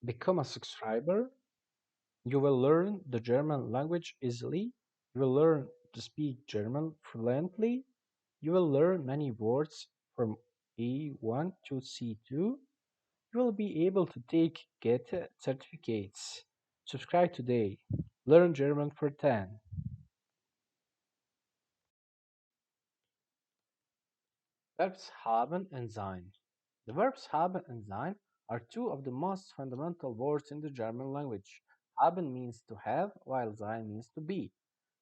Become a subscriber. You will learn the German language easily. You will learn to speak German fluently. You will learn many words from A1 to C2. You will be able to take get certificates. Subscribe today. Learn German for 10. Verbs haben and sein. The verbs haben and sein are two of the most fundamental words in the German language. Haben means to have, while sein means to be.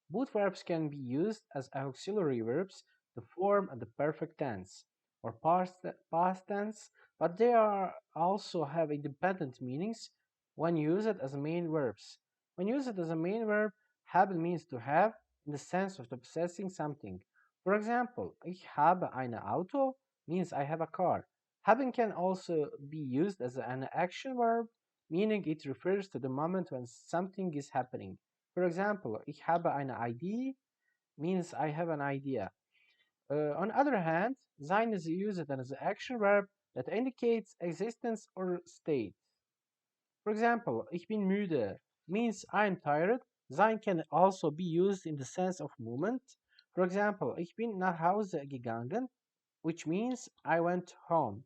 Both verbs can be used as auxiliary verbs to form the perfect tense or past tense, but they are also have independent meanings when used as main verbs. When used as a main verb, haben means to have in the sense of possessing something. For example, ich habe ein Auto means I have a car. Haben can also be used as an action verb, meaning it refers to the moment when something is happening. For example, ich habe eine Idee means I have an idea. On the other hand, sein is used as an action verb that indicates existence or state. For example, ich bin müde means I am tired. Sein can also be used in the sense of movement. For example, ich bin nach Hause gegangen, which means I went home.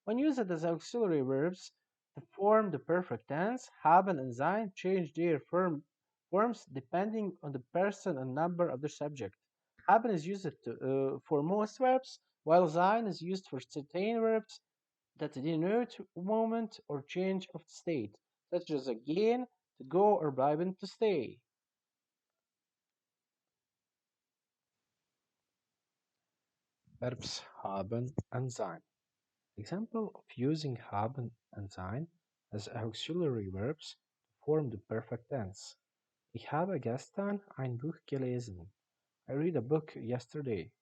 When used as auxiliary verbs to form the perfect tense, haben and sein change their forms depending on the person and number of the subject. Haben is used for most verbs, while sein is used for certain verbs that denote movement or change of state, such as again, to go, or bleiben, to stay. Verbs haben and sein. Example of using haben and sein as auxiliary verbs to form the perfect tense. Ich habe gestern ein Buch gelesen. I read a book yesterday.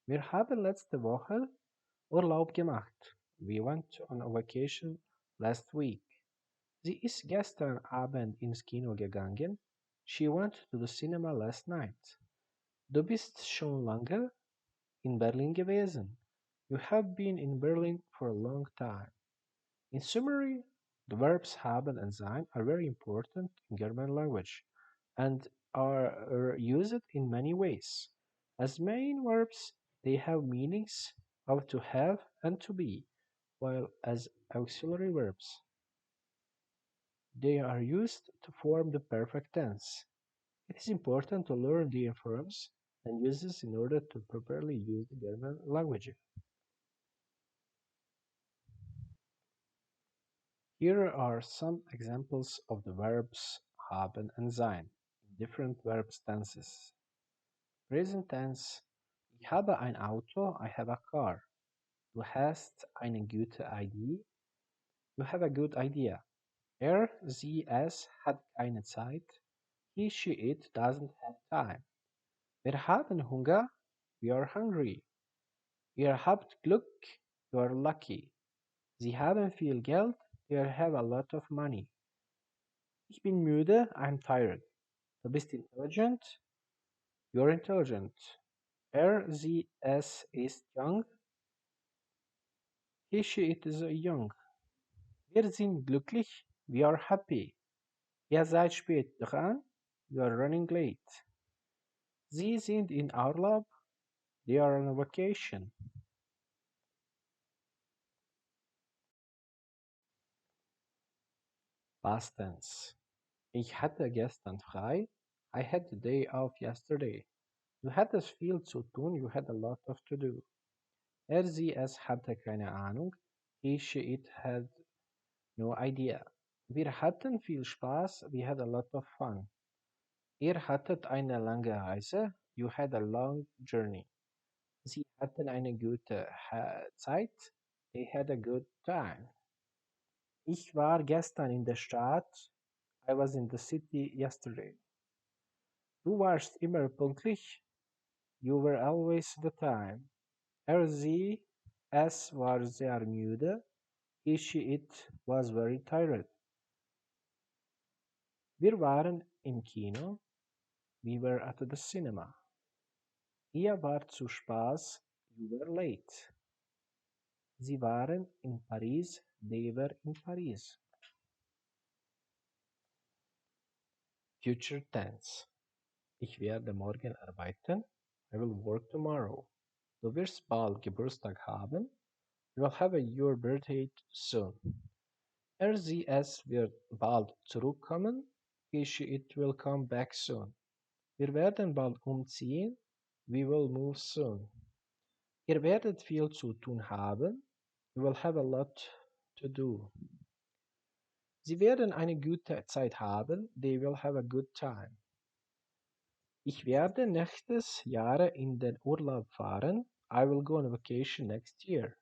Wir haben letzte Woche Urlaub gemacht. We went on a vacation last week. Sie ist gestern Abend ins Kino gegangen. She went to the cinema last night. Du bist schon lange in Berlin gewesen. You have been in Berlin for a long time. In summary, the verbs haben and sein are very important in German language and are used in many ways. As main verbs, they have meanings of to have and to be, while as auxiliary verbs, they are used to form the perfect tense. It is important to learn their forms and uses in order to properly use the German language. Here are some examples of the verbs haben and sein in different verb tenses. Present tense: Ich habe ein Auto, I have a car. Du hast eine gute Idee, you have a good idea. Sie, es hat keine Zeit. He, she, it doesn't have time. Wir haben Hunger, we are hungry. Ihr habt Glück, you are lucky. Sie haben viel Geld, they have a lot of money. Ich bin müde, I'm tired. Du bist intelligent, you're intelligent. Sie, es ist young, he, she, it is young. Wir sind glücklich, we are happy. Ihr seid spät dran, you are running late. Sie sind in Urlaub, they are on a vacation. Past tense. Ich hatte gestern frei, I had the day off yesterday. Du hattest viel zu tun, you had a lot of to do. Sie, es hatte keine Ahnung, he, she, it had no idea. Wir hatten viel Spaß, we had a lot of fun. Ihr hattet eine lange Reise, you had a long journey. Sie hatten eine gute Zeit, they had a good time. Ich war gestern in der Stadt, I was in the city yesterday. Du warst immer pünktlich, you were always the time. Sie, es war sehr müde, he, she, it was very tired. Wir waren im Kino, we were at the cinema. Ihr wart zu Spaß, you were late. Sie waren in Paris, they were in Paris. Future tense. Ich werde morgen arbeiten. I will work tomorrow. Du wirst bald Geburtstag haben. You will have your birthday soon. RZS wird bald zurückkommen. It will come back soon. Wir werden bald umziehen. We will move soon. Ihr werdet viel zu tun haben. You will have a lot to do. Sie werden eine gute Zeit haben. They will have a good time. Ich werde nächstes Jahr in den Urlaub fahren. I will go on vacation next year.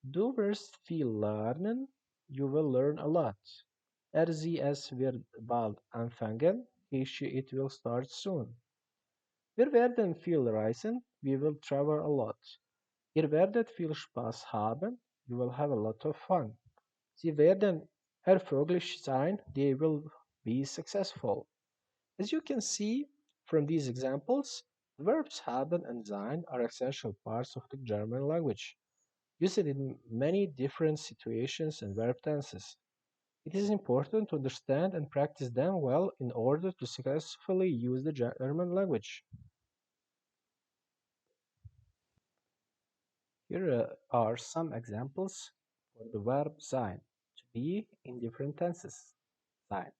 Du wirst viel lernen. You will learn a lot. RZS wird bald anfangen. It will start soon. Wir werden viel reisen. We will travel a lot. Ihr werdet viel Spaß haben. You will have a lot of fun. Sie werden erfolgreich sein. They will be successful. As you can see from these examples, verbs haben and sein are essential parts of the German language, used in many different situations and verb tenses. It is important to understand and practice them well in order to successfully use the German language. Here are some examples for the verb sein, to be in different tenses. Sein.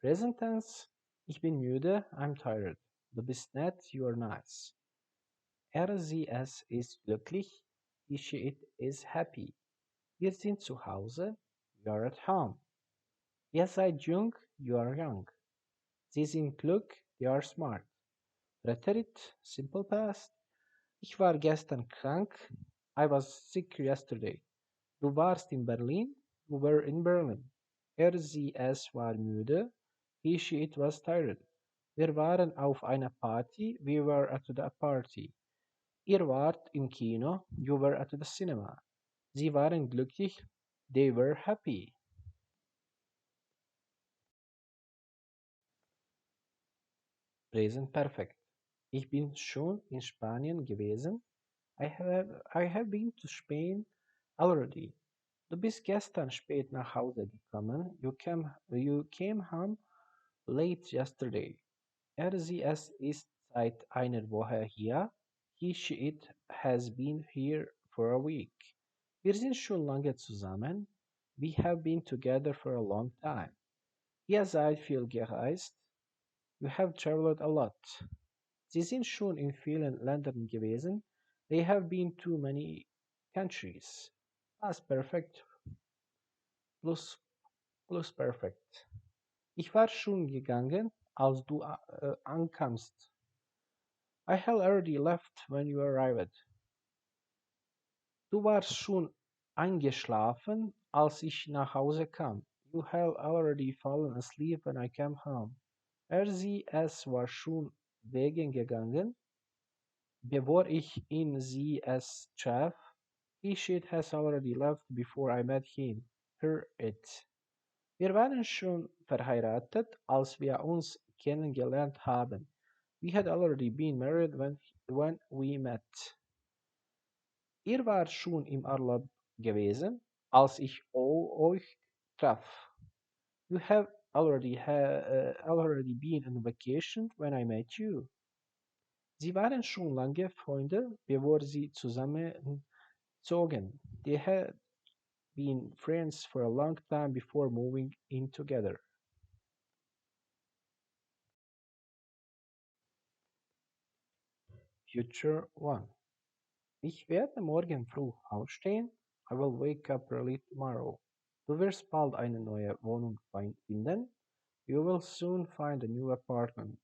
Present tense, ich bin müde, I'm tired. Du bist nett, you are nice. RZS ist glücklich, it is happy. Wir sind zu Hause, we are at home. Ihr seid jung, you are young. Sie sind klug, they are smart. Rhetorik, simple past. Ich war gestern krank, I was sick yesterday. Du warst in Berlin, you were in Berlin. RZS war müde, it was tired. Wir waren auf einer Party, we were at the party. Ihr wart im Kino, you were at the cinema. Sie waren glücklich, they were happy. Present Perfect. Ich bin schon in Spanien gewesen. I have been to Spain already. Du bist gestern spät nach Hause gekommen. You came home late yesterday. RZS ist seit einer Woche hier. It has been here for a week. Wir sind schon lange zusammen. We have been together for a long time. Ihr seid viel gereist. You have traveled a lot. Sie sind schon in vielen Ländern gewesen. They have been to many countries. Past perfect plus perfect. Ich war schon gegangen, als du ankamst. I had already left when you arrived. Du warst schon eingeschlafen, als ich nach Hause kam. You had already fallen asleep when I came home. Es war schon wegen gegangen, bevor ich ihn sie es traf. He shit has already left before I met him. Her it. Wir waren schon verheiratet, als wir uns kennengelernt haben. We had already been married when we met. Ihr wart schon im Urlaub gewesen, als ich euch traf. You have already been on vacation when I met you. Sie waren schon lange Freunde, bevor sie zusammenzogen. They had been friends for a long time before moving in together. Future 1. Ich werde morgen früh aufstehen. I will wake up early tomorrow. Du wirst bald eine neue Wohnung finden. You will soon find a new apartment.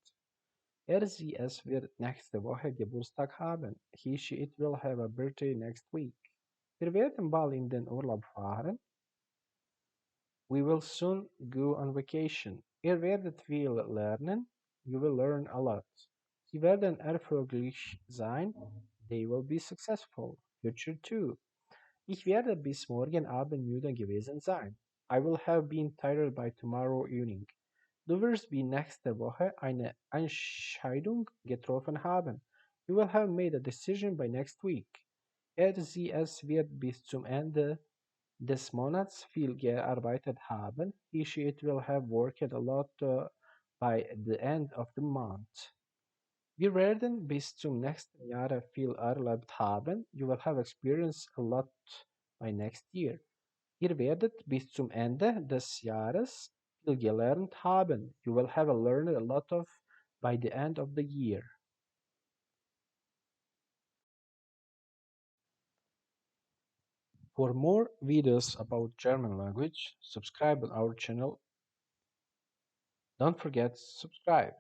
Es wird nächste Woche Geburtstag haben. It will have a birthday next week. Wir werden bald in den Urlaub fahren. We will soon go on vacation. Ihr werdet viel lernen. You will learn a lot. Sie werden erfolgreich sein. They will be successful. Future 2. Ich werde bis morgen Abend müde gewesen sein. I will have been tired by tomorrow evening. Du wirst wie nächste Woche eine Entscheidung getroffen haben. You will have made a decision by next week. Es wird bis zum Ende des Monats viel gearbeitet haben. It will have worked a lot by the end of the month. Wir werden bis zum nächsten Jahr viel erlebt haben. You will have experienced a lot by next year. Ihr werdet bis zum Ende des Jahres viel gelernt haben. You will have learned a lot of by the end of the year. For more videos about German language, subscribe on our channel. Don't forget to subscribe.